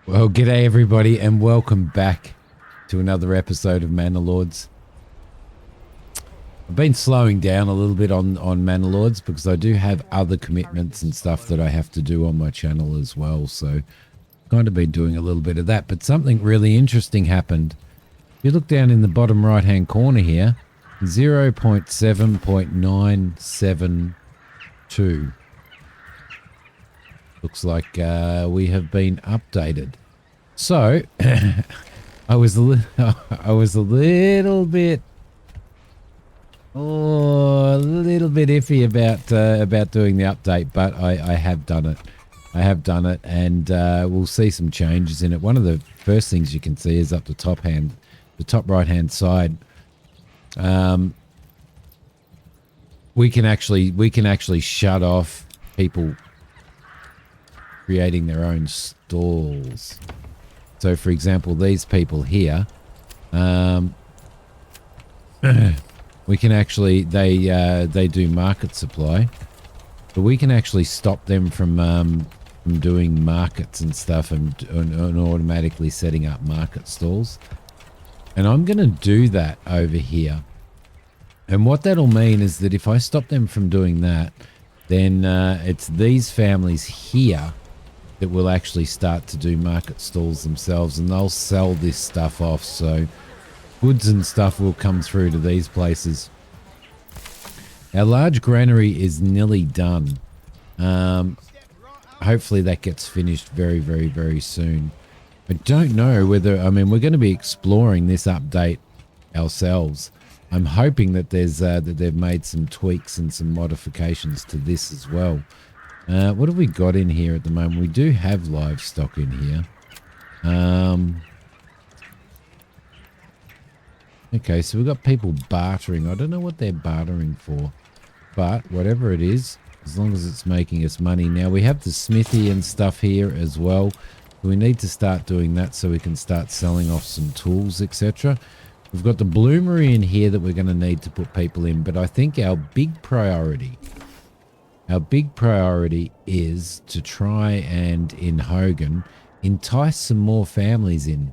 Well, g'day everybody, and welcome back to another episode of Manor Lords. I've been slowing down a little bit on Manor Lords because I do have other commitments and stuff that I have to do on my channel as well. So kind of been doing a little bit of that, but something really interesting happened. If you look down in the bottom right hand corner here, 0.7.972. Looks like we have been updated. So I was a little bit iffy about doing the update, but I have done it. I have done it, and we'll see some changes in it. One of the first things you can see is up the top right hand side. We can actually shut off people creating their own stalls. So, for example, these people here, we can actually they do market supply, but we can actually stop them from doing markets and stuff and automatically setting up market stalls. And I'm going to do that over here. And what that'll mean is that if I stop them from doing that, then it's these families here that will actually start to do market stalls themselves, and they'll sell this stuff off. So goods and stuff will come through to these places. Our large granary is nearly done. Hopefully that gets finished very, very, very soon. I don't know whether, I mean, we're going to be exploring this update ourselves. I'm hoping that there's that they've made some tweaks and some modifications to this as well. What have we got in here at the moment? We do have livestock in here. Okay, so we've got people bartering. I don't know what they're bartering for, but whatever it is, as long as it's making us money. Now, we have the smithy and stuff here as well. We need to start doing that so we can start selling off some tools, etc. We've got the bloomery in here that we're going to need to put people in, but I think our big priority is to try and, in Hogan, entice some more families in.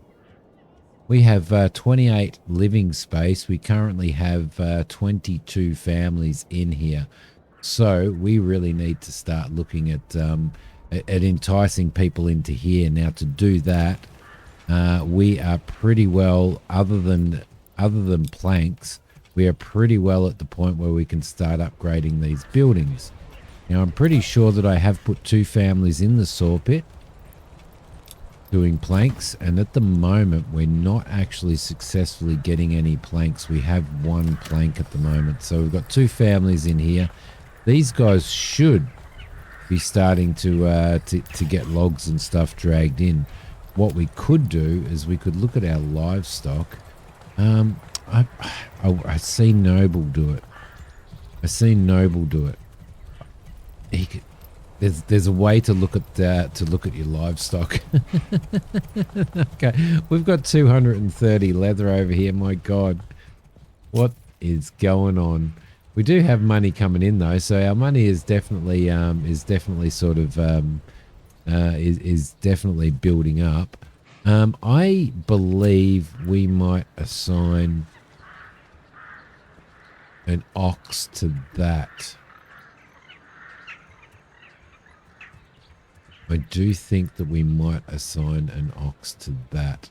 We have 28 living space. We currently have 22 families in here. So we really need to start looking at enticing people into here. Now, to do that, we are pretty well, other than planks, we are pretty well at the point where we can start upgrading these buildings. Now, I'm pretty sure that I have put 2 families in the saw pit doing planks, and at the moment we're not actually successfully getting any planks. We have 1 plank at the moment, so we've got 2 families in here. These guys should be starting to get logs and stuff dragged in. What we could do is we could look at our livestock. I see Noble do it. There's a way to look at your livestock. Okay, we've got 230 leather over here. My God, what is going on? We do have money coming in though, so our money is definitely building up. I believe we might assign an ox to that. I do think that we might assign an ox to that.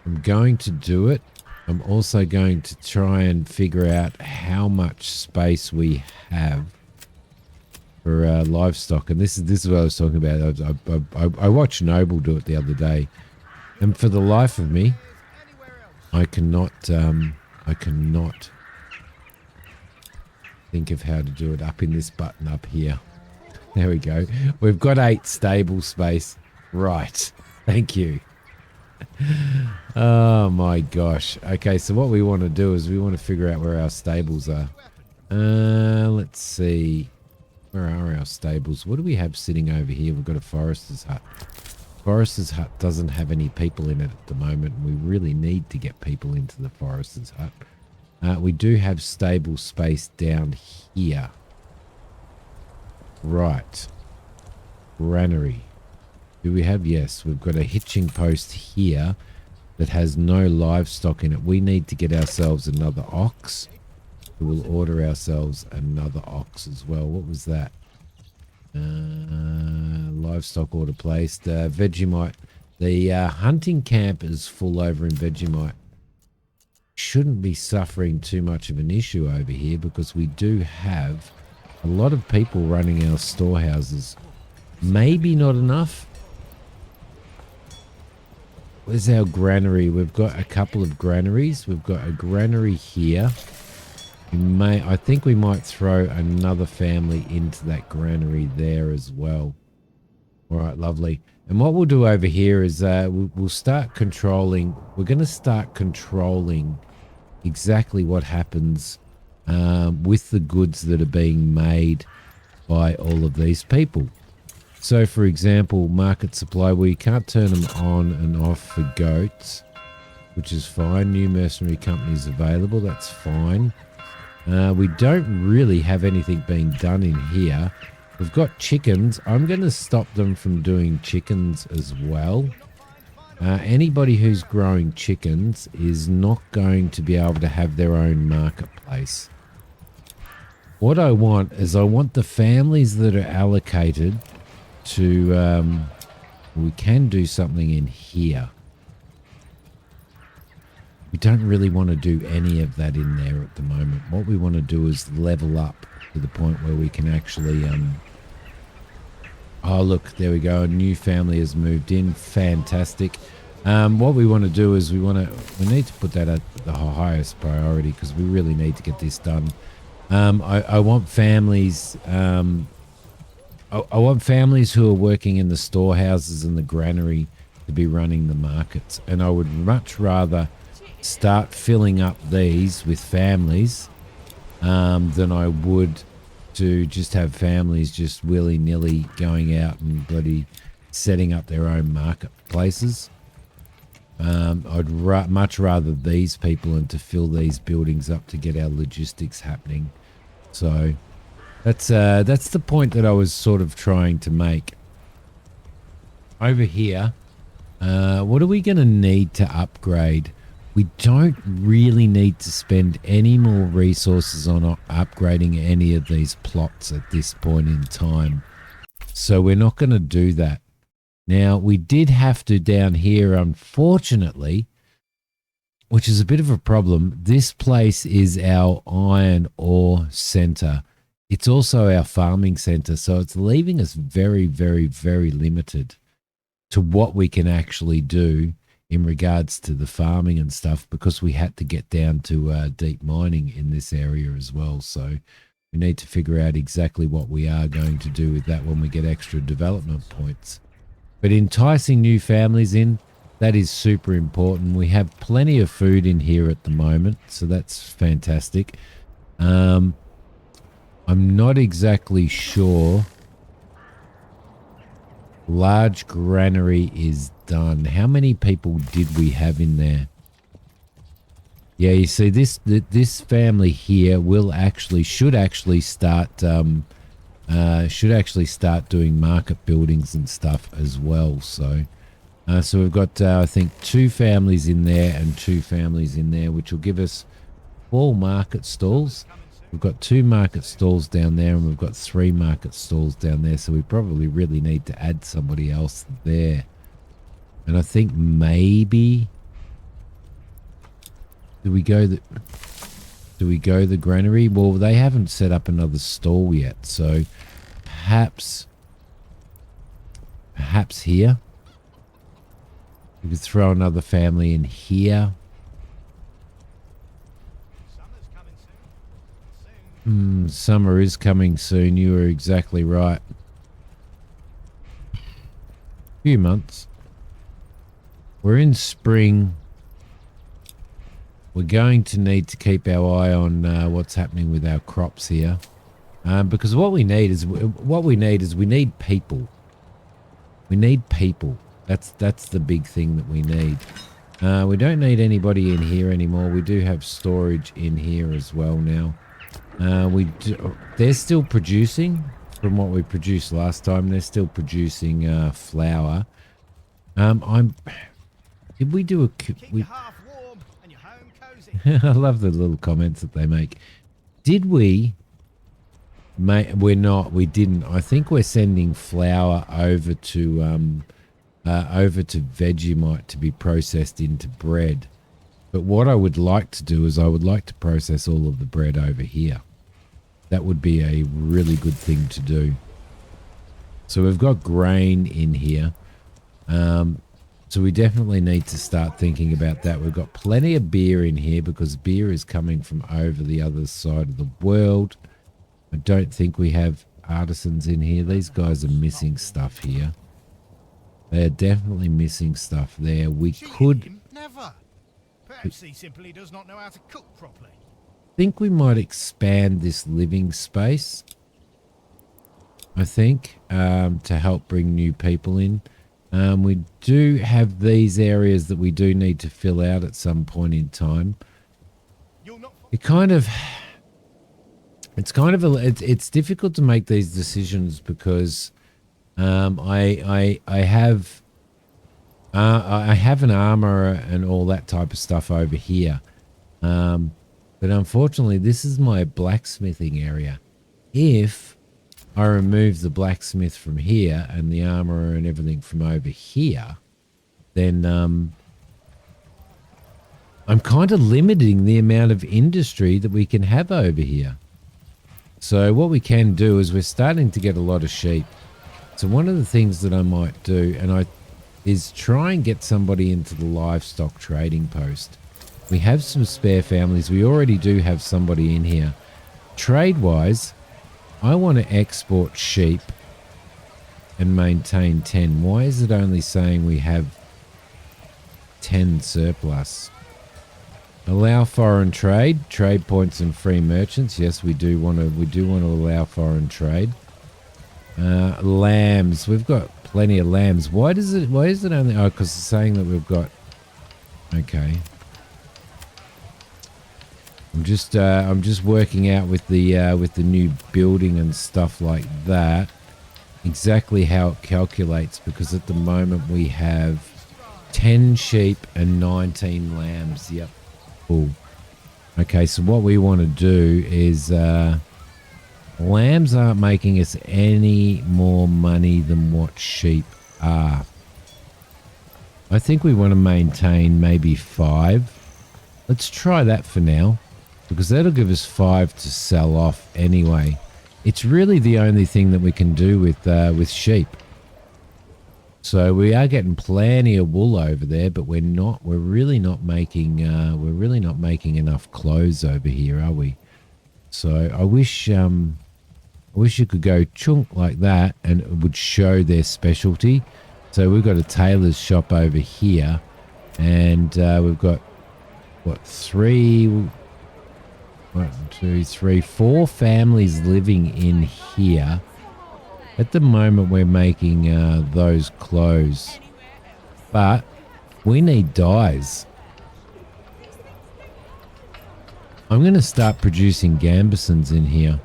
I'm going to do it. I'm also going to try and figure out how much space we have for livestock. And this is what I was talking about. I watched Noble do it the other day. And for the life of me, I cannot think of how to do it. Up in this button up here. There we go. We've got 8 stable space. Right. Thank you. Oh my gosh. Okay, so what we want to do is we want to figure out where our stables are. Let's see. Where are our stables? What do we have sitting over here? We've got a forester's hut. Forester's hut doesn't have any people in it at the moment. We really need to get people into the forester's hut. We do have stable space down here. Right. granary. Do we have? Yes, we've got a hitching post here that has no livestock in it. We need to get ourselves another ox. We will order ourselves another ox as well. What was that? Livestock order placed. Vegemite. The hunting camp is full over in Vegemite. Shouldn't be suffering too much of an issue over here because we do have a lot of people running our storehouses. Maybe not enough. Where's our granary? We've got a couple of granaries. We've got a granary here. I think we might throw another family into that granary there as well. All right, lovely. And what we'll do over here is we'll start controlling. We're going to start controlling exactly what happens with the goods that are being made by all of these people. So, for example, market supply, we can't turn them on and off for goats, which is fine. New mercenary companies available, that's fine. We don't really have anything being done in here. We've got chickens. I'm going to stop them from doing chickens as well. Anybody who's growing chickens is not going to be able to have their own marketplace. What I want is I want the families that are allocated to... we can do something in here. We don't really want to do any of that in there at the moment. What we want to do is level up to the point where we can actually... oh, look, there we go. A new family has moved in. Fantastic. What we want to do is we need to put that at the highest priority because we really need to get this done. I want families... I want families who are working in the storehouses and the granary to be running the markets. And I would much rather start filling up these with families than I would to just have families just willy-nilly going out and bloody setting up their own marketplaces. I'd much rather these people and to fill these buildings up to get our logistics happening. So that's the point that I was sort of trying to make. Over here, what are we going to need to upgrade? We don't really need to spend any more resources on upgrading any of these plots at this point in time. So we're not going to do that. Now, we did have to down here, unfortunately, which is a bit of a problem. This place is our iron ore center. It's also our farming center. So it's leaving us very, very, very limited to what we can actually do in regards to the farming and stuff, because we had to get down to deep mining in this area as well. So we need to figure out exactly what we are going to do with that when we get extra development points. But enticing new families in, that is super important. We have plenty of food in here at the moment, so that's fantastic. I'm not exactly sure. Large granary is done. How many people did we have in there? Yeah, you see, this family here should actually start doing market buildings and stuff as well. So we've got I think 2 families in there and 2 families in there, which will give us 4 market stalls. We've got 2 market stalls down there and we've got 3 market stalls down there. So we probably really need to add somebody else there. And I think maybe... Do we go the granary? Well, they haven't set up another stall yet. So perhaps here. We could throw another family in here. Summer is coming soon. You are exactly right. Few months. We're in spring. We're going to need to keep our eye on what's happening with our crops here, because what we need is we need people. We need people. That's the big thing that we need. We don't need anybody in here anymore. We do have storage in here as well now. They're still producing from what we produced last time. They're still producing flour. I'm. Did we do a? Keep We, your half warm and your home cozy. I love the little comments that they make. Did we? We're not. We didn't. I think we're sending flour over to Vegemite to be processed into bread. But what I would like to do is I would like to process all of the bread over here. That would be a really good thing to do. So we've got grain in here. So we definitely need to start thinking about that. We've got plenty of beer in here because beer is coming from over the other side of the world. I don't think we have artisans in here. These guys are missing stuff here. They are definitely missing stuff there. We could... Never. Perhaps he simply does not know how to cook properly. think we might expand this living space. I think to help bring new people in. We do have these areas that we do need to fill out at some point in time. It's difficult to make these decisions because I have an armor and all that type of stuff over here. But unfortunately, this is my blacksmithing area. If I remove the blacksmith from here and the armor and everything from over here, then I'm kind of limiting the amount of industry that we can have over here. So what we can do is we're starting to get a lot of sheep. So one of the things that I might do is try and get somebody into the livestock trading post. We have some spare families. We already do have somebody in here. Trade-wise, I want to export sheep and maintain 10. Why is it only saying we have 10 surplus? Allow foreign trade, trade points and free merchants. Yes, we do want to allow foreign trade. Lambs, we've got plenty of lambs. Why is it only? Oh, because it's saying that we've got. Okay. I'm just working out with the new building and stuff like that exactly how it calculates, because at the moment we have 10 sheep and 19 lambs. Yep. Cool. Okay, so what we want to do is lambs aren't making us any more money than what sheep are. I think we want to maintain maybe 5. Let's try that for now, because that'll give us 5 to sell off anyway. It's really the only thing that we can do with sheep. So we are getting plenty of wool over there, but we're really not making enough clothes over here, are we? So I wish you could go chunk like that and it would show their specialty. So we've got a tailor's shop over here, and we've got what, 4 families living in here. At the moment we're making those clothes, but we need dyes. I'm going to start producing gambesons in here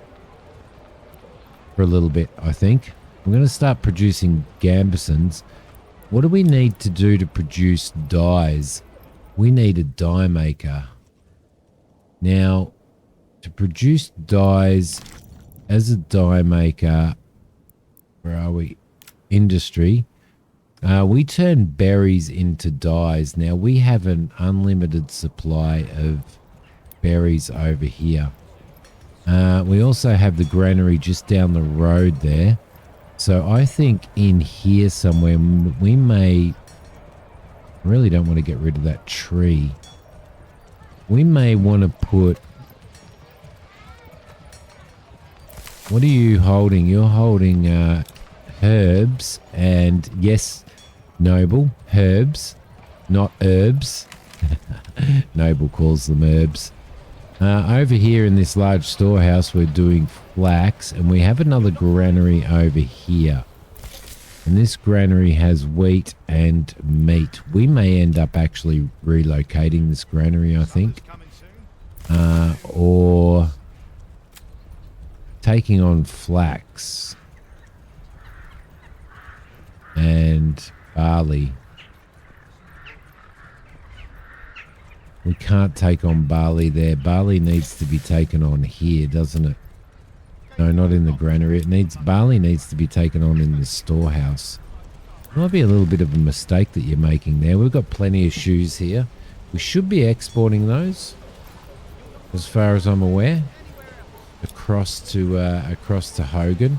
for a little bit, I think. I'm going to start producing gambesons. What do we need to do to produce dyes? We need a dye maker. Now, to produce dyes as a dye maker, where are we? Industry. We turn berries into dyes. Now, we have an unlimited supply of berries over here. We also have the granary just down the road there. So I think in here somewhere we may... I really don't want to get rid of that tree. We may want to put... What are you holding? You're holding herbs, and yes, Noble, herbs, not herbs. Noble calls them herbs. Over here in this large storehouse, we're doing flax, and we have another granary over here. And this granary has wheat and meat. We may end up actually relocating this granary, I think. Or taking on flax. and barley. We can't take on barley there. Barley needs to be taken on here, doesn't it? No, not in the granary. Barley needs to be taken on in the storehouse. Might be a little bit of a mistake that you're making there. We've got plenty of shoes here. We should be exporting those, as far as I'm aware, across to Hogan.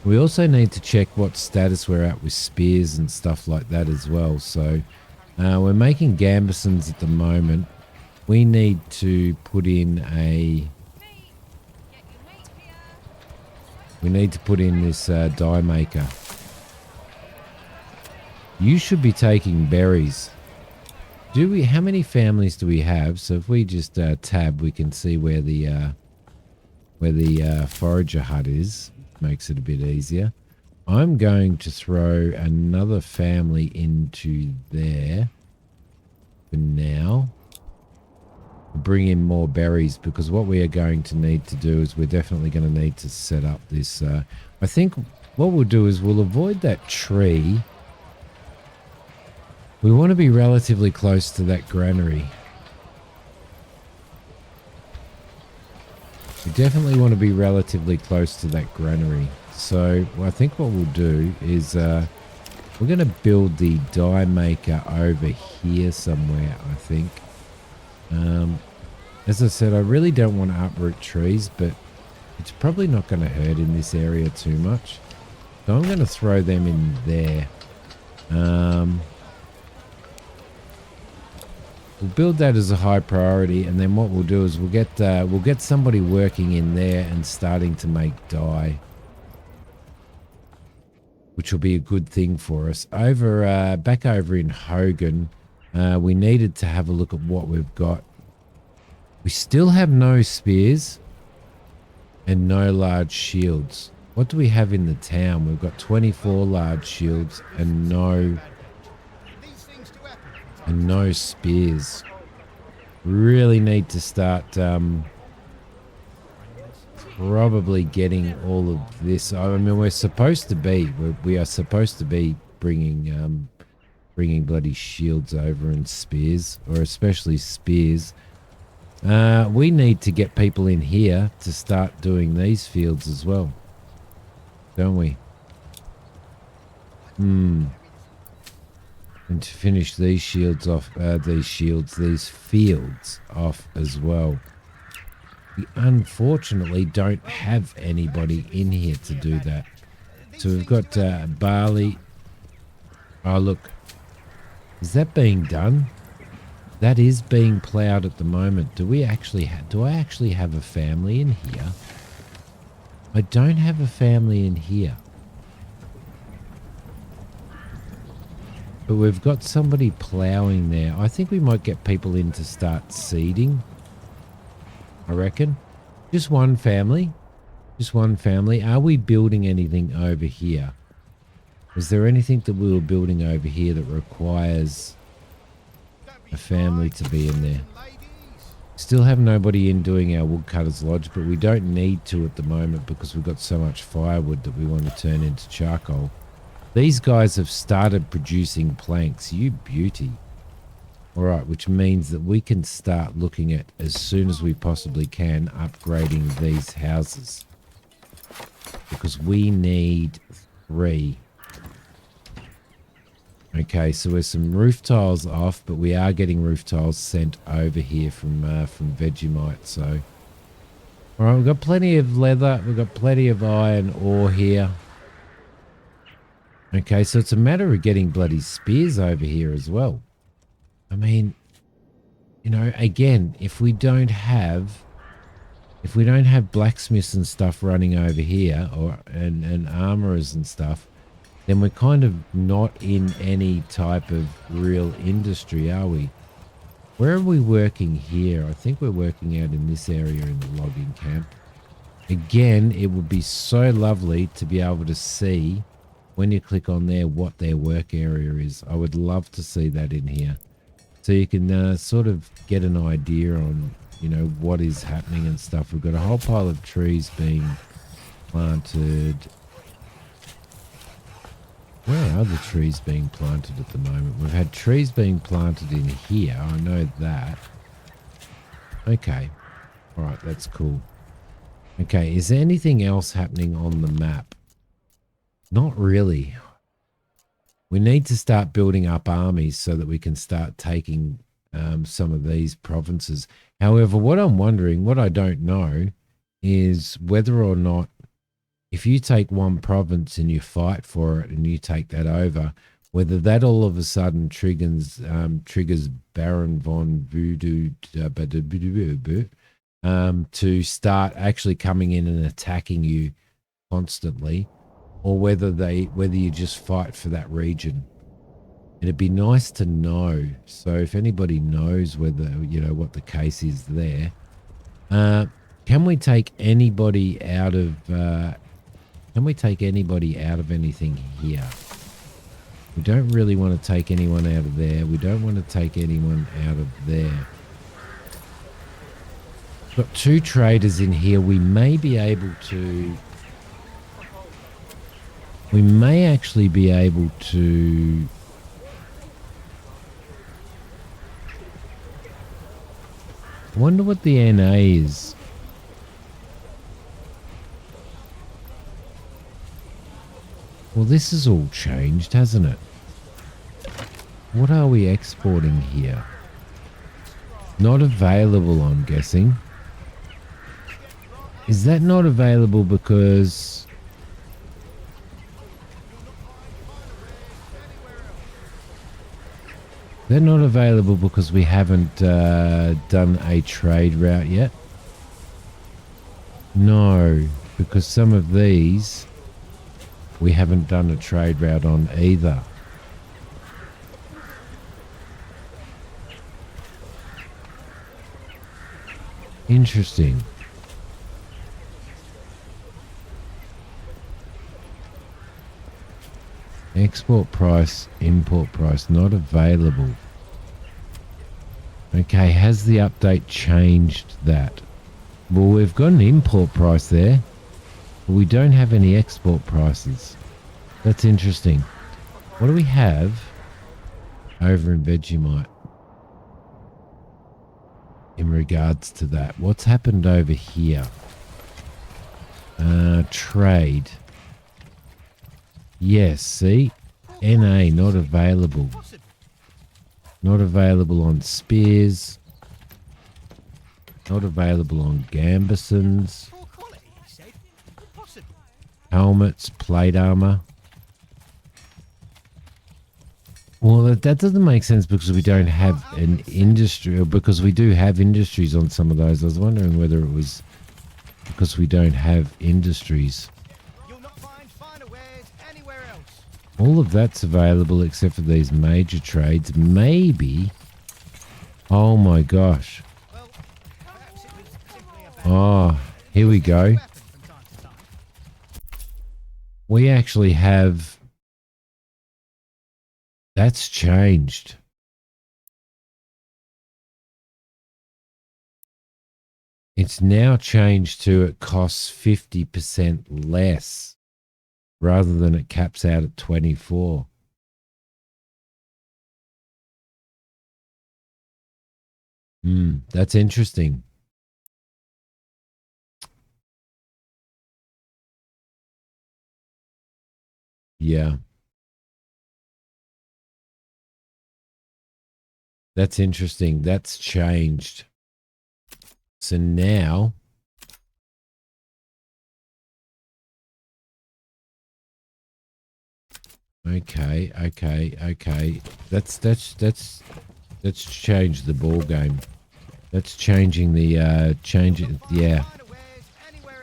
We also need to check what status we're at with spears and stuff like that as well. So we're making gambesons at the moment. We need to put in this dye maker. You should be taking berries. How many families do we have? So if we just tab, we can see where the forager hut is. Makes it a bit easier. I'm going to throw another family into there for now. Bring in more berries, because what we are going to need to do is we're definitely going to need to set up this. I think what we'll do is we'll avoid that tree. We want to be relatively close to that granary. We definitely want to be relatively close to that granary. So I think what we'll do is we're going to build the dye maker over here somewhere, I think. As I said, I really don't want to uproot trees, but it's probably not going to hurt in this area too much. So I'm going to throw them in there. We'll build that as a high priority, and then what we'll do is we'll get somebody working in there and starting to make dye, which will be a good thing for us. Back over in Hogan, we needed to have a look at what we've got. We still have no spears and no large shields. What do we have in the town? We've got 24 large shields and no spears. Really need to start probably getting all of this. I mean, we are supposed to be bringing bloody shields over and spears, or especially spears. We need to get people in here to start doing these fields as well, don't we? And to finish these fields off as well. We unfortunately don't have anybody in here to do that. So we've got barley. Oh, look. Is that being done? That is being ploughed at the moment. Do I actually have a family in here? I don't have a family in here. But we've got somebody ploughing there. I think we might get people in to start seeding. I reckon. Just one family. Just one family. Are we building anything over here? Is there anything that we were building over here that requires a family to be in there? Still have nobody in doing our woodcutter's lodge, but we don't need to at the moment because we've got so much firewood that we want to turn into charcoal. These guys have started producing planks. You beauty. All right, which means that we can start looking at, as soon as we possibly can, upgrading these houses. Because we need 3. Okay, so we're some roof tiles off, but we are getting roof tiles sent over here from Vegemite. So, all right, we've got plenty of leather. We've got plenty of iron ore here. Okay, so it's a matter of getting bloody spears over here as well. I mean, you know, again, if we don't have blacksmiths and stuff running over here, and armorers and stuff, then we're kind of not in any type of real industry, are we? Where are we working here? I think we're working out in this area in the logging camp. Again, it would be so lovely to be able to see, when you click on there, what their work area is. I would love to see that in here. So you can sort of get an idea on, you know, what is happening and stuff. We've got a whole pile of trees being planted. Where are the trees being planted at the moment? We've had trees being planted in here. I know that. Okay. All right, that's cool. Okay, is there anything else happening on the map? Not really. We need to start building up armies so that we can start taking some of these provinces. However, what I'm wondering, what I don't know, is whether or not if you take one province and you fight for it and you take that over, whether that all of a sudden triggers Baron von Voodoo to start actually coming in and attacking you constantly, or whether you just fight for that region. It'd be nice to know. So if anybody knows whether what the case is there, can we take anybody out of? Can we take anybody out of anything here? We don't really want to take anyone out of there. We don't want to take anyone out of there. Got 2 traders in here. We may be able to... We may actually be able to... I wonder what the NA is. Well, this has all changed, hasn't it? What are we exporting here? Not available, I'm guessing. Is that not available because... They're not available because we haven't done a trade route yet? No, because some of these we haven't done a trade route on either. Interesting. Export price, import price, not available. Okay, has the update changed that? Well, we've got an import price there, but we don't have any export prices. That's interesting. What do we have over in Vegemite in regards to that? What's happened over here? Trade. Yes, see? NA not available. Not available on spears. Not available on gambesons. Helmets, plate armor. Well, that doesn't make sense because we don't have an industry, or because we do have industries on some of those. I was wondering whether it was because we don't have industries. All of that's available except for these major trades. Maybe. Oh my gosh. Oh, here we go. We actually have... That's changed. It's now changed to it costs 50% less rather than it caps out at 24. That's interesting. Yeah. That's interesting. That's changed. So now okay. That's changed the ball game. That's changing the yeah.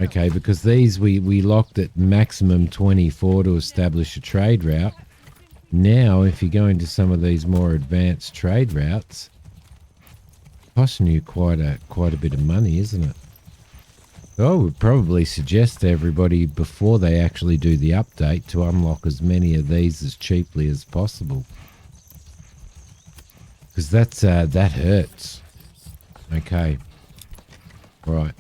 Okay, because these we locked at maximum 24 to establish a trade route. Now, if you go into some of these more advanced trade routes, costing you quite a bit of money, isn't it? So I would probably suggest to everybody before they actually do the update to unlock as many of these as cheaply as possible, because that hurts. Okay, all right.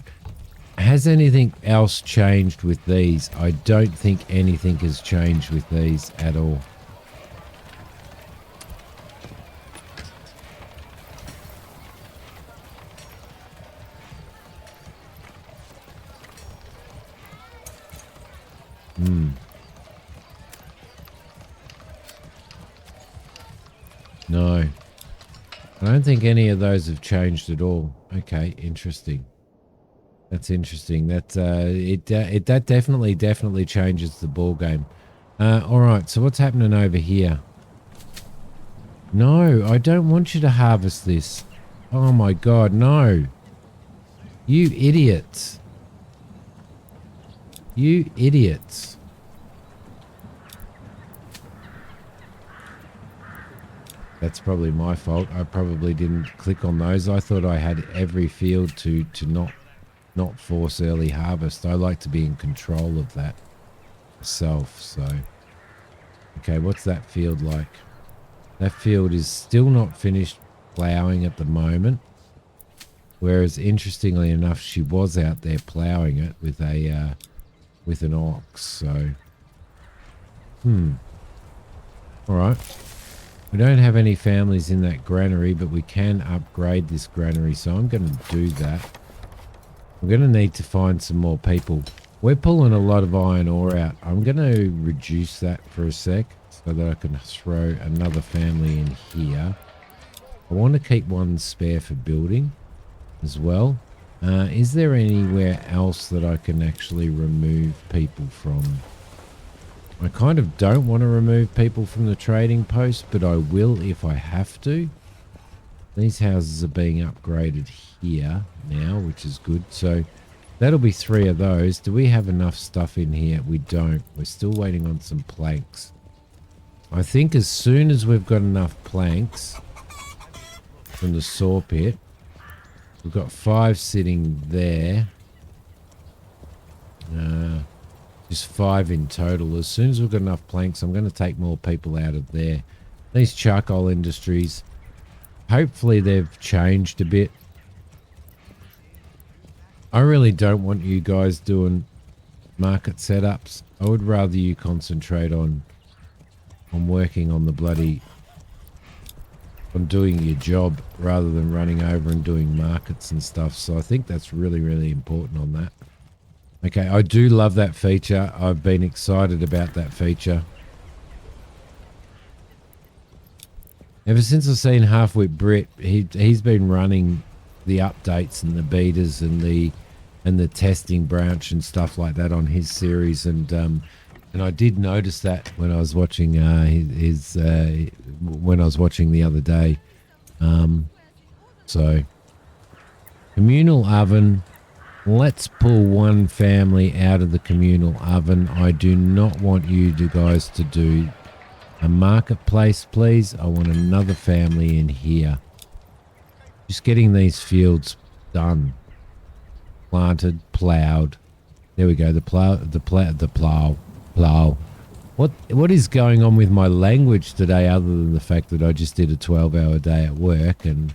Has anything else changed with these? I don't think anything has changed with these at all. No. I don't think any of those have changed at all. Okay, interesting. That's interesting. That that definitely changes the ball game. All right. So what's happening over here? No, I don't want you to harvest this. Oh my God, no! You idiots! You idiots! That's probably my fault. I probably didn't click on those. I thought I had every field to not force early harvest. I like to be in control of that myself. So, okay, what's that field like? That field is still not finished ploughing at the moment. Whereas, interestingly enough, she was out there ploughing it with a with an ox. So, all right. We don't have any families in that granary, but we can upgrade this granary. So I'm going to do that. I'm going to need to find some more people. We're pulling a lot of iron ore out. I'm going to reduce that for a sec so that I can throw another family in here. I want to keep one spare for building as well. Is there anywhere else that I can actually remove people from? I kind of don't want to remove people from the trading post, but I will if I have to. These houses are being upgraded here now, which is good. So that'll be 3 of those. Do we have enough stuff in here? We don't. We're still waiting on some planks. I think as soon as we've got enough planks from the saw pit, we've got 5 sitting there. Just 5 in total. As soon as we've got enough planks, I'm going to take more people out of there. These charcoal industries, hopefully they've changed a bit. I really don't want you guys doing market setups. I would rather you concentrate on working on the bloody, on doing your job rather than running over and doing markets and stuff. So I think that's really, really important on that. Okay, I do love that feature. I've been excited about that feature. Ever since I've seen Half-Wit Brit, he's been running the updates and the betas and the testing branch and stuff like that on his series, and I did notice that when I was watching when I was watching the other day. So communal oven. Let's pull one family out of the communal oven. I do not want you guys to do a marketplace, please. I want another family in here. Just getting these fields done. Planted, ploughed. There we go. The plough. What is going on with my language today other than the fact that I just did a 12-hour day at work and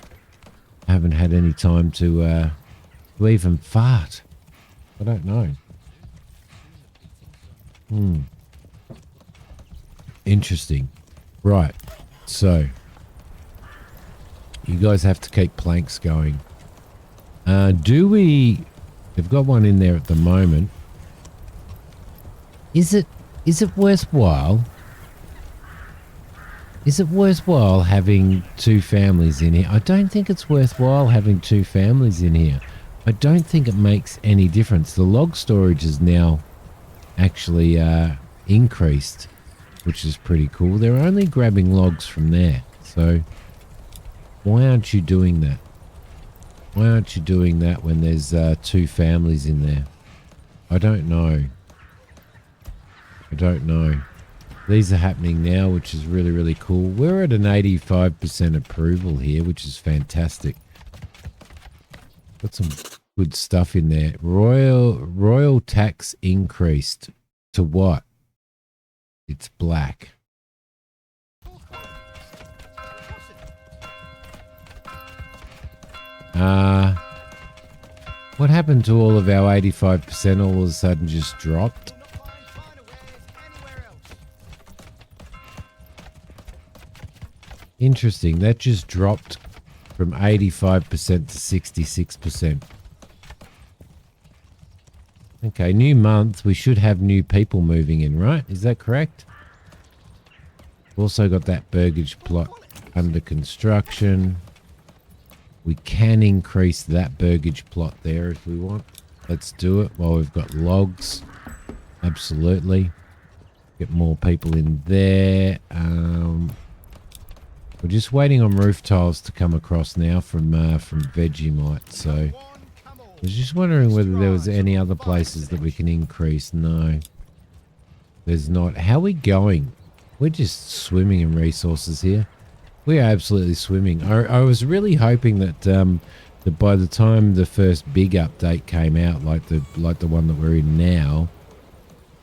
haven't had any time to even fart? I don't know. Interesting. Right. So you guys have to keep planks going. We've got one in there at the moment. Is it worthwhile? Is it worthwhile having 2 families in here? I don't think it's worthwhile having 2 families in here. I don't think it makes any difference. The log storage is now actually increased, which is pretty cool. They're only grabbing logs from there. So why aren't you doing that? Why aren't you doing that when there's 2 families in there? I don't know. I don't know. These are happening now, which is really, really cool. We're at an 85% approval here, which is fantastic. Got some good stuff in there. Royal tax increased to what? It's black. What happened to all of our 85% all of a sudden just dropped? Will not find finer wares anywhere else. Interesting. That just dropped from 85% to 66%. Okay, new month. We should have new people moving in, right? Is that correct? Also got that burgage plot under construction. We can increase that burgage plot there if we want. Let's do it while we've got logs. Absolutely. Get more people in there. We're just waiting on roof tiles to come across now from Vegemite. So I was just wondering whether there was any other places that we can increase. No, there's not. How are we going? We're just swimming in resources here. We are absolutely swimming. I was really hoping that that by the time the first big update came out, like the one that we're in now,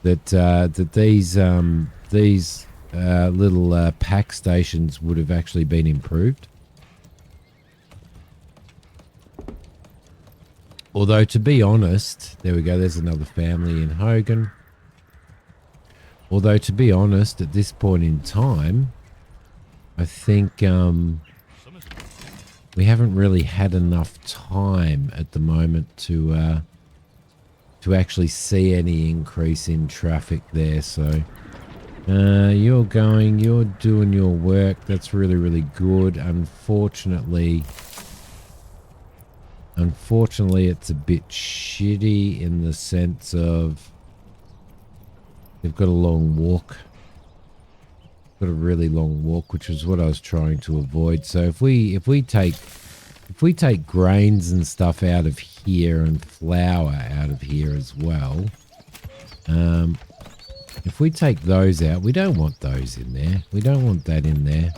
that these little pack stations would have actually been improved. Although, to be honest, there we go. There's another family in Hogan. Although, to be honest, at this point in time, I think we haven't really had enough time at the moment to actually see any increase in traffic there. So you're doing your work. That's really, really good. Unfortunately, it's a bit shitty in the sense of they've got a long walk. Got a really long walk, which is what I was trying to avoid. So if we take grains and stuff out of here and flour out of here as well, if we take those out, we don't want those in there. We don't want that in there,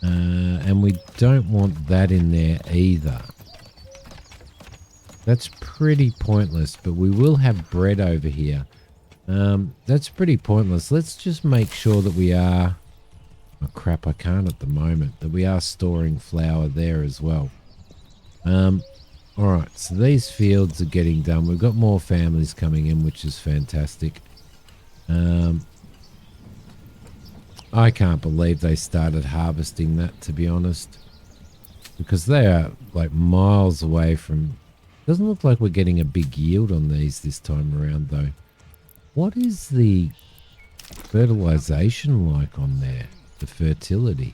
and we don't want that in there either. That's pretty pointless. But we will have bread over here. That's pretty pointless. Let's just make sure that we are... Oh, crap, I can't at the moment. That we are storing flour there as well. Alright, so these fields are getting done. We've got more families coming in, which is fantastic. I can't believe they started harvesting that, to be honest. Because they are like miles away from... Doesn't look like we're getting a big yield on these this time around, though. What is the fertilization like on there? The fertility.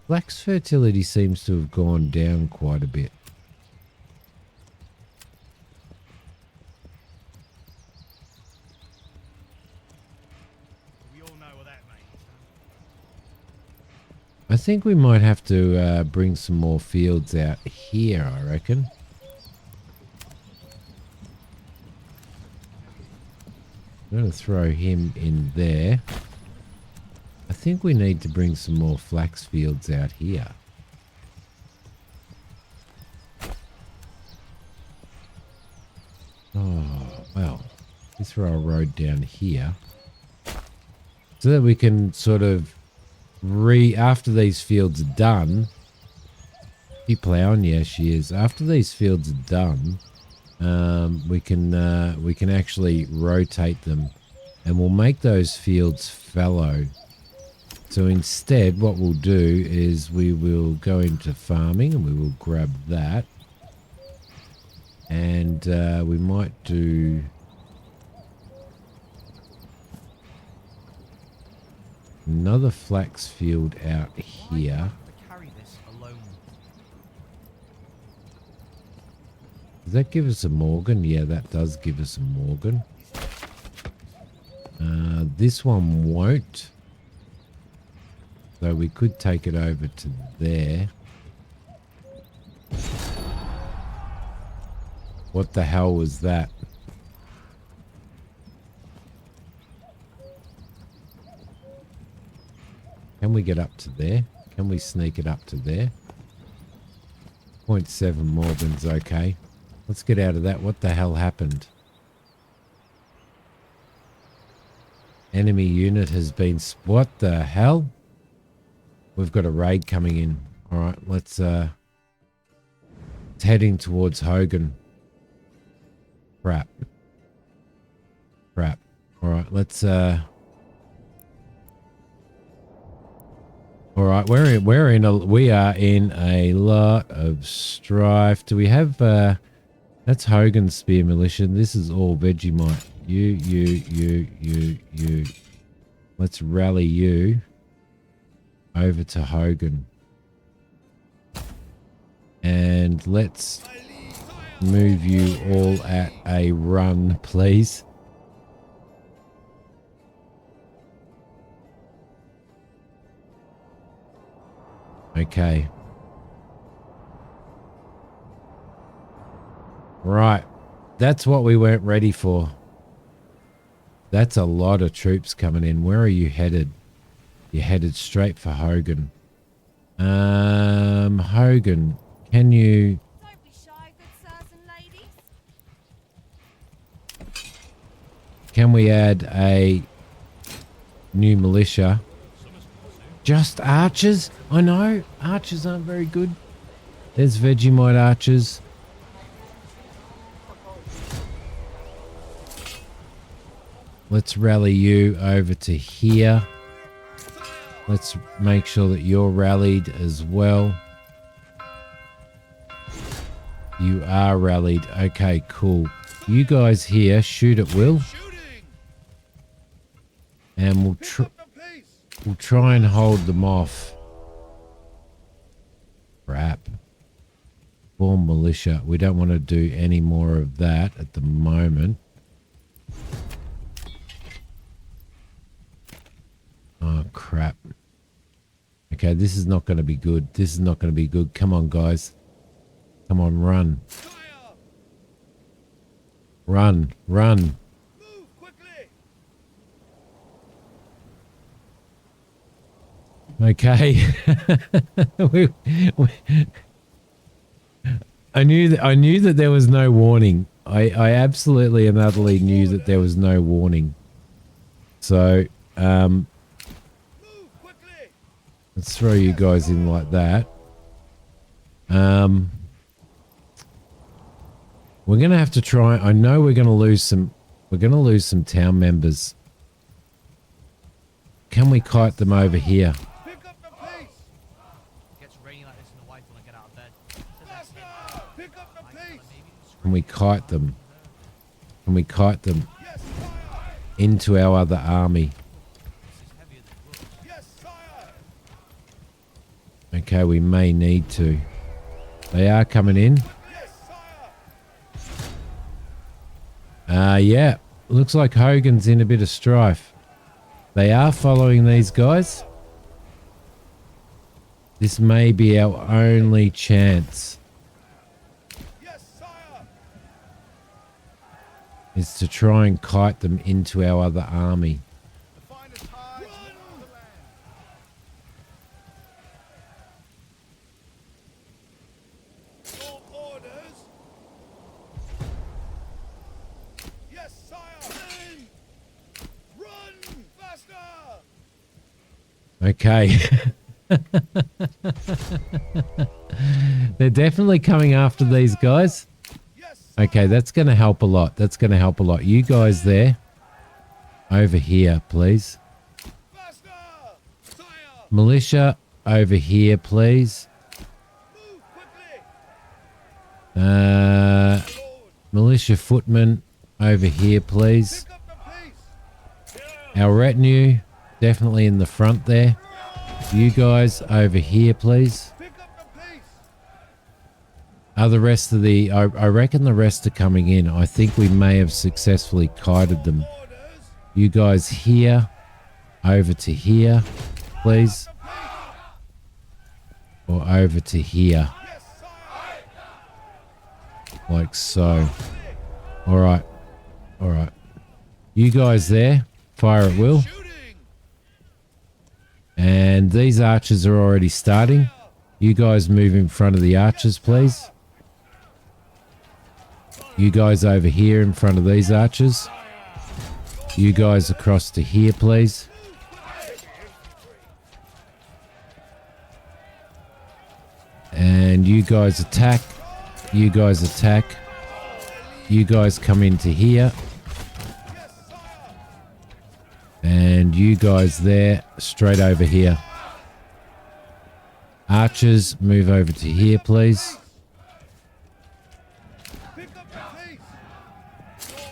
Flax fertility seems to have gone down quite a bit. We all know what that means. I think we might have to bring some more fields out here, I reckon. I'm going to throw him in there. I think we need to bring some more flax fields out here. Oh, well. We throw a road down here. So that we can sort of after these fields are done. She plowing? Yeah, she is. After these fields are done, we can actually rotate them, and we'll make those fields fallow. So instead, what we'll do is we will go into farming, and we will grab that, and we might do... another flax field out here. Does that give us a Morgan? Yeah, that does give us a Morgan. This one won't. So we could take it over to there. What the hell was that? Can we get up to there? Can we sneak it up to there? 0.7 Morgan's okay. Let's get out of that. What the hell happened? Enemy unit has been... What the hell? We've got a raid coming in. All right, let's it's heading towards Hogan. Crap. Crap. All right, let's all right, we are in a lot of strife. Do we have that's Hogan's spear militia. This is all Vegemite. You. Let's rally you over to Hogan. And let's move you all at a run, please. Okay. Right. That's what we weren't ready for. That's a lot of troops coming in. Where are you headed? You're headed straight for Hogan. Hogan, can you... Don't be shy, good sirs and ladies. Can we add a new militia? Just archers? I know. Archers aren't very good. There's Vegemite archers. Let's rally you over to here. Let's make sure that you're rallied as well. You are rallied. Okay, cool. You guys here, shoot at will. And we'll try and hold them off. Crap. Form militia. We don't want to do any more of that at the moment. Oh, crap. Okay, this is not going to be good. This is not going to be good. Come on, guys. Come on, run. Run, run. Okay. I knew that there was no warning. I absolutely and utterly knew that there was no warning. So, let's throw you guys in like that. We're gonna have to try. I know we're gonna lose some. We're gonna lose some town members. Can we kite them over here? Can we kite them? Can we kite them into our other army? Okay, we may need to. They are coming in. Yeah. Looks like Hogan's in a bit of strife. They are following these guys. This may be our only chance. Is to try and kite them into our other army. Okay. They're definitely coming after these guys. Okay, that's going to help a lot. That's going to help a lot. You guys there. Over here, please. Militia, over here, please. Militia footmen, over here, please. Our retinue, definitely in the front there. You guys over here, please. Are the rest of the... I reckon the rest are coming in. I think we may have successfully kited them. You guys here, over to here, please. Or over to here. Like so. Alright. Alright. You guys there, fire at will. And these archers are already starting. You guys move in front of the archers, please. You guys over here in front of these archers. You guys across to here, please. You guys attack. You guys attack. You guys come into here. And you guys there, straight over here. Archers, move over to here, please.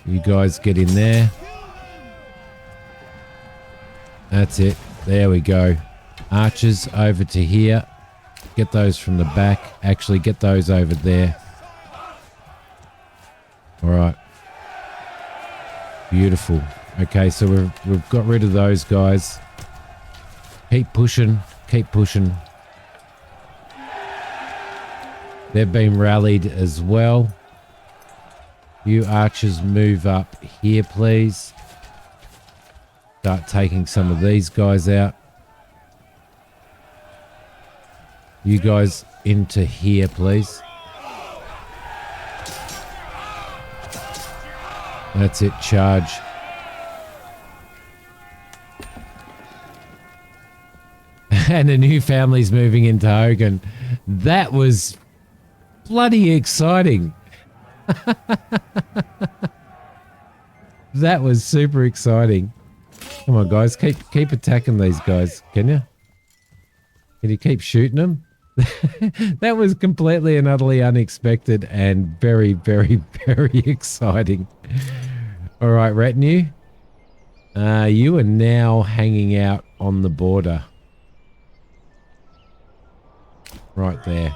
You guys get in there. That's it. There we go. Archers over to here. Get those from the back. Actually, get those over there. All right. Beautiful. Okay, so we've got rid of those guys. Keep pushing. Keep pushing. They've been rallied as well. You archers move up here, please. Start taking some of these guys out. You guys into here, please. That's it, charge. And a new family's moving into Hogan. That was bloody exciting. That was super exciting. Come on, guys. Keep attacking these guys. Can you? Can you keep shooting them? That was completely and utterly unexpected and very, very, very exciting. All right, retinue. You are now hanging out on the border. Right there.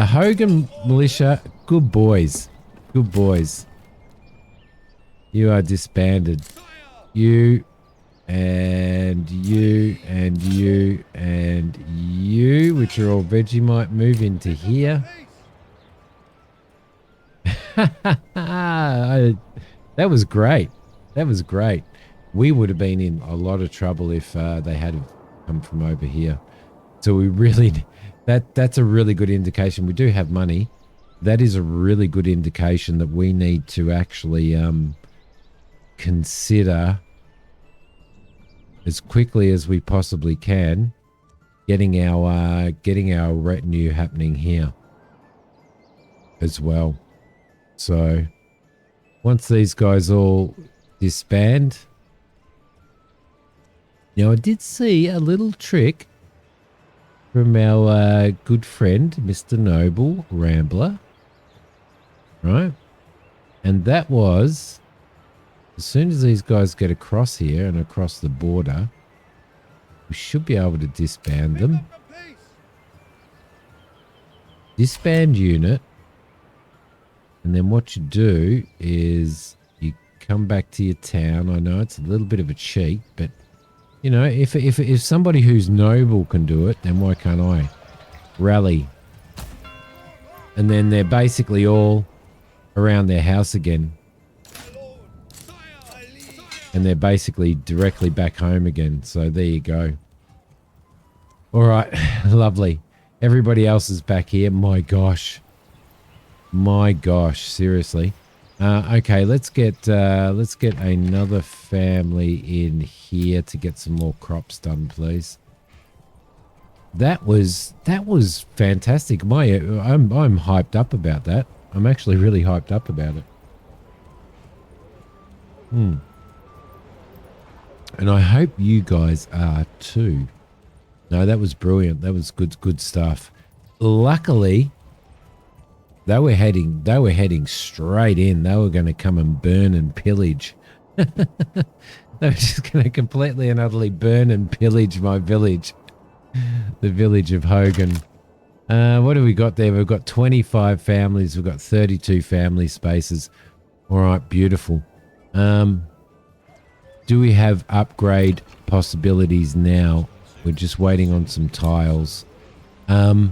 Hogan Militia, good boys. Good boys. You are disbanded. You and you and you and you, which are all Vegemite, move into here. That was great. That was great. We would have been in a lot of trouble if they had come from over here. So we really, that's a really good indication. We do have money. That is a really good indication that we need to actually consider as quickly as we possibly can getting our retinue happening here as well. So once these guys all disband, now I did see a little trick from our good friend Mr. Noble Rambler, right? And that was, as soon as these guys get across here and across the border, we should be able to disband them. Disband unit. And then what you do is you come back to your town. I know it's a little bit of a cheat, but you know, if somebody who's noble can do it, then why can't I? Rally. And then they're basically all around their house again. And they're basically directly back home again. So there you go. All right. Lovely. Everybody else is back here. My gosh. My gosh. Seriously. Okay, let's get another family in here to get some more crops done, please. That was fantastic. I'm hyped up about that. I'm actually really hyped up about it. And I hope you guys are too. No, that was brilliant. That was good stuff. Luckily, they were heading straight in. They were going to come and burn and pillage. They were just going to completely and utterly burn and pillage my village. The village of Hogan. What have we got there? We've got 25 families. We've got 32 family spaces. All right, beautiful. Do we have upgrade possibilities now? We're just waiting on some tiles. Let's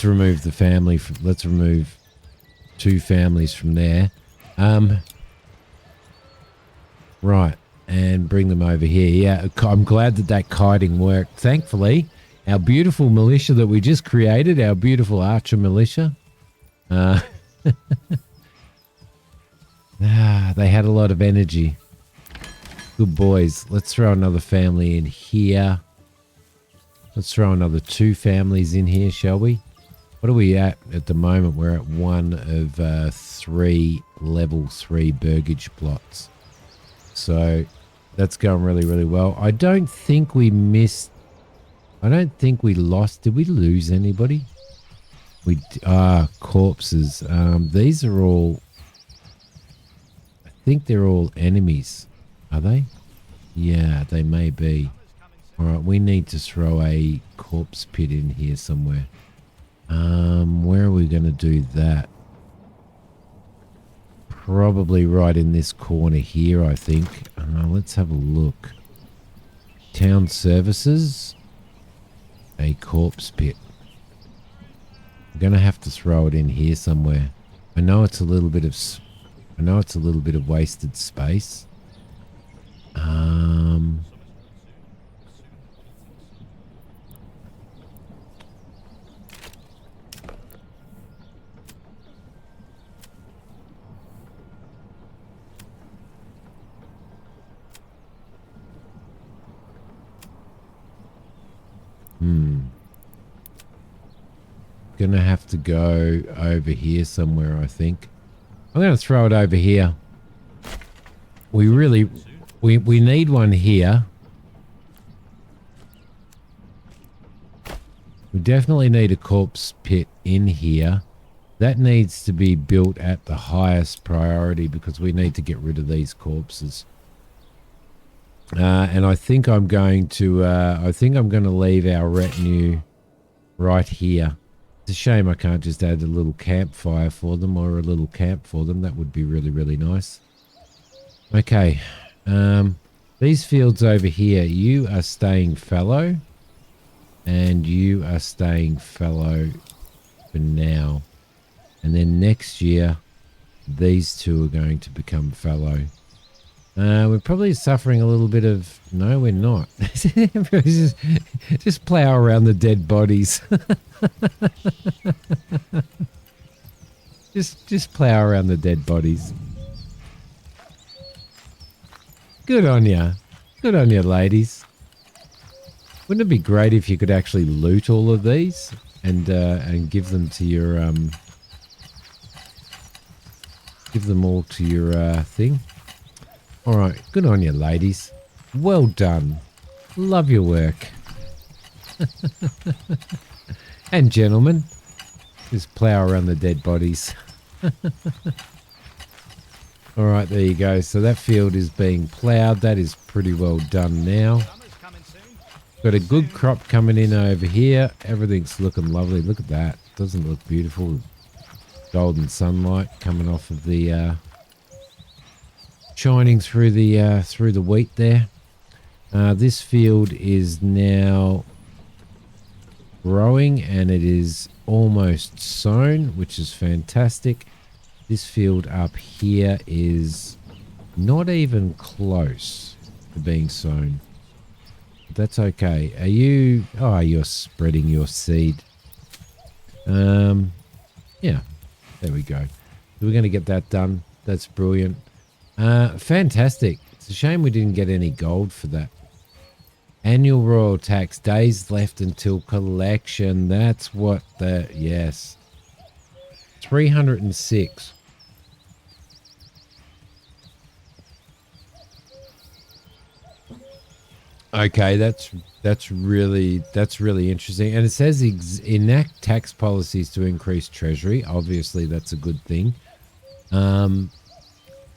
remove the family. Let's remove 2 families from there. Right. And bring them over here. Yeah, I'm glad that kiting worked. Thankfully, our beautiful militia that we just created, our beautiful archer militia, they had a lot of energy. Good boys. Let's throw another family in here. Let's throw another 2 families in here, shall we? What are we at the moment? We're at 1 of 3 level 3 burgage plots. So that's going really, really well. I don't think we missed... I don't think we lost... Did we lose anybody? Corpses. These are all... I think they're all enemies. Are they? Yeah, they may be. Alright, we need to throw a corpse pit in here somewhere. Where are we going to do that? Probably right in this corner here, I think. Let's have a look. Town services. A corpse pit. I'm going to have to throw it in here somewhere. I know it's a little bit of wasted space. Gonna have to go over here somewhere, I think. I'm gonna throw it over here. We need one here. We definitely need a corpse pit in here. That needs to be built at the highest priority because we need to get rid of these corpses. And I think I'm going to leave our retinue right here. It's a shame I can't just add a little campfire for them or a little camp for them. That would be really, really nice. Okay. These fields over here, you are staying fallow. And you are staying fallow for now. And then next year, these 2 are going to become fallow. We're probably suffering a little bit of... No, we're not. just plow around the dead bodies. just plow around the dead bodies. Good on ya. Good on ya, ladies. Wouldn't it be great if you could actually loot all of these and give them to your give them all to your thing? All right, good on you, ladies. Well done. Love your work. And gentlemen, just plow around the dead bodies. All right, there you go. So that field is being ploughed. That is pretty well done now. Got a good crop coming in over here. Everything's looking lovely. Look at that. Doesn't it look beautiful? Golden sunlight coming off of the shining through the wheat there. This field is now growing and it is almost sown, which is fantastic. This field up here is not even close to being sown. But that's okay. Are you... Oh, you're spreading your seed. Yeah, there we go. So we're going to get that done. That's brilliant. Fantastic. It's a shame we didn't get any gold for that. Annual royal tax. Days left until collection. That's what the... Yes. 306. Okay, that's really interesting. And it says enact tax policies to increase treasury. Obviously, that's a good thing.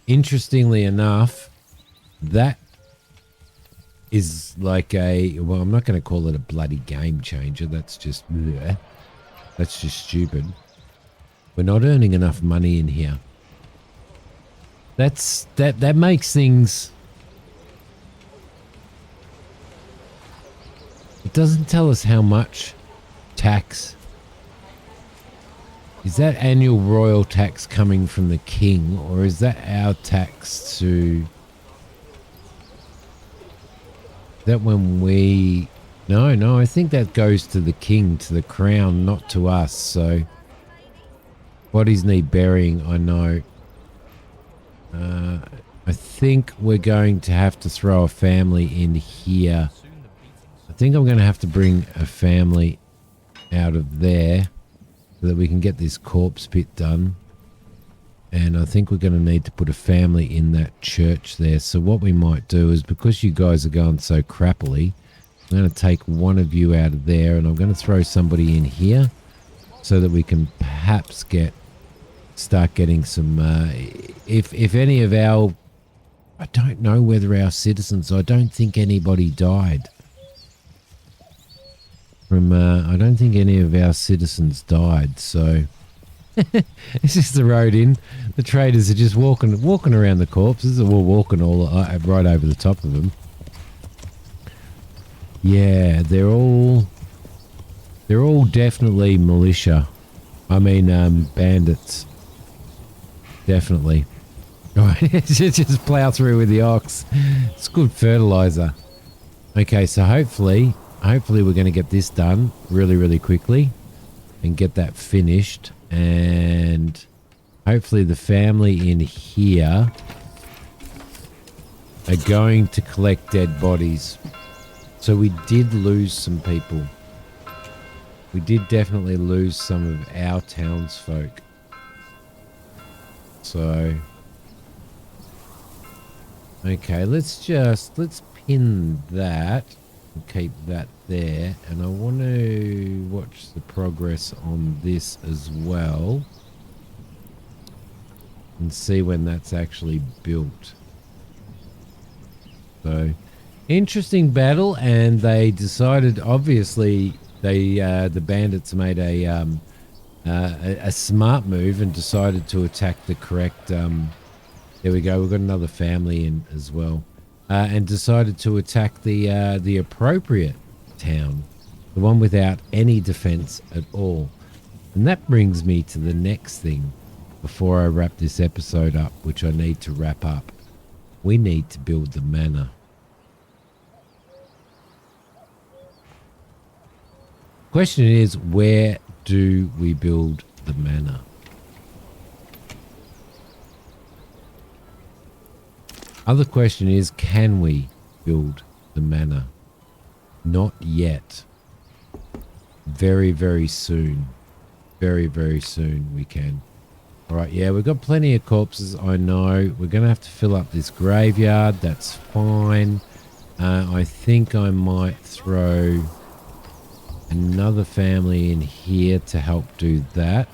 Interestingly enough, that is like a... Well, I'm not going to call it a bloody game changer. That's just... Bleh. That's just stupid. We're not earning enough money in here. That makes things... It doesn't tell us how much tax. Is that annual royal tax coming from the king, or is that our tax to... That when we... No, I think that goes to the king, to the crown, not to us, so... Bodies need burying, I know. I think we're going to have to throw a family in here I think I'm going to have to bring a family out of there so that we can get this corpse pit done. And I think we're going to need to put a family in that church there. So what we might do is, because you guys are going so crappily, I'm going to take one of you out of there and I'm going to throw somebody in here so that we can perhaps start getting some, if any of our, I don't know whether our citizens, I don't think anybody died. I don't think any of our citizens died, so it's just the road in. The traders are just walking around the corpses, and we're walking all right over the top of them. Yeah, they're all definitely militia. I mean, bandits. Definitely. All right, just plow through with the ox. It's good fertilizer. Okay, so hopefully we're going to get this done really, really quickly and get that finished. And hopefully the family in here are going to collect dead bodies. So we did lose some people. We did definitely lose some of our townsfolk. So, okay, let's pin that. Keep that there, and I want to watch the progress on this as well and see when that's actually built. So, interesting battle, and they decided, obviously the bandits made a smart move and decided to attack the correct there we go, we've got another family in as well. And decided to attack the appropriate town, the one without any defense at all. And that brings me to the next thing before I wrap this episode up, which I need to wrap up. We need to build the manor. Question is, where do we build the manor? Other question is, can we build the manor? Not yet. Very, very soon. Very, very soon we can. All right, yeah, we've got plenty of corpses, I know. We're going to have to fill up this graveyard. That's fine. I think I might throw another family in here to help do that.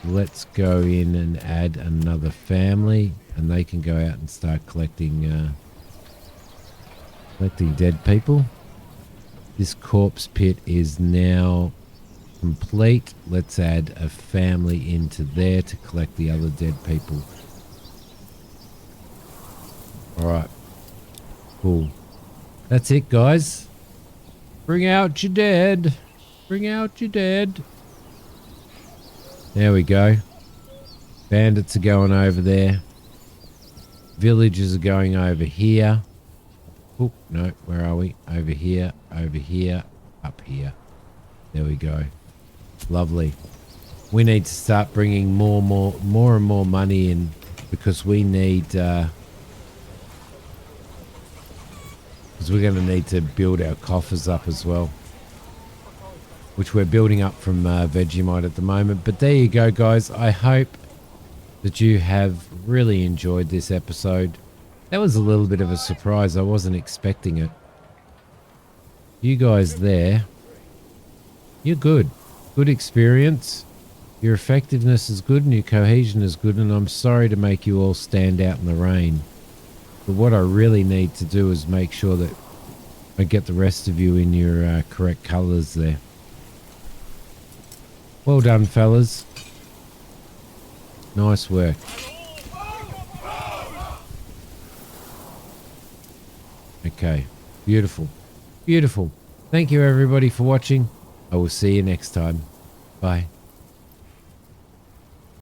Let's go in and add another family, and they can go out and start collecting dead people. This corpse pit is now complete. Let's add a family into there to collect the other dead people. All right, cool. That's it, guys. Bring out your dead. Bring out your dead. There we go. Bandits are going over there. Villagers are going over here. Oh, no, where are we? Over here, up here. There we go. Lovely. We need to start bringing more and more money in, because we need... because we're going to need to build our coffers up as well, which we're building up from Vegemite at the moment. But there you go, guys. I hope that you have really enjoyed this episode. That was a little bit of a surprise. I wasn't expecting it. You guys there, you're good. Good experience. Your effectiveness is good and your cohesion is good, and I'm sorry to make you all stand out in the rain. But what I really need to do is make sure that I get the rest of you in your correct colours there. Well done, fellas. Nice work. Okay, beautiful. Beautiful. Thank you, everybody, for watching. I will see you next time. Bye.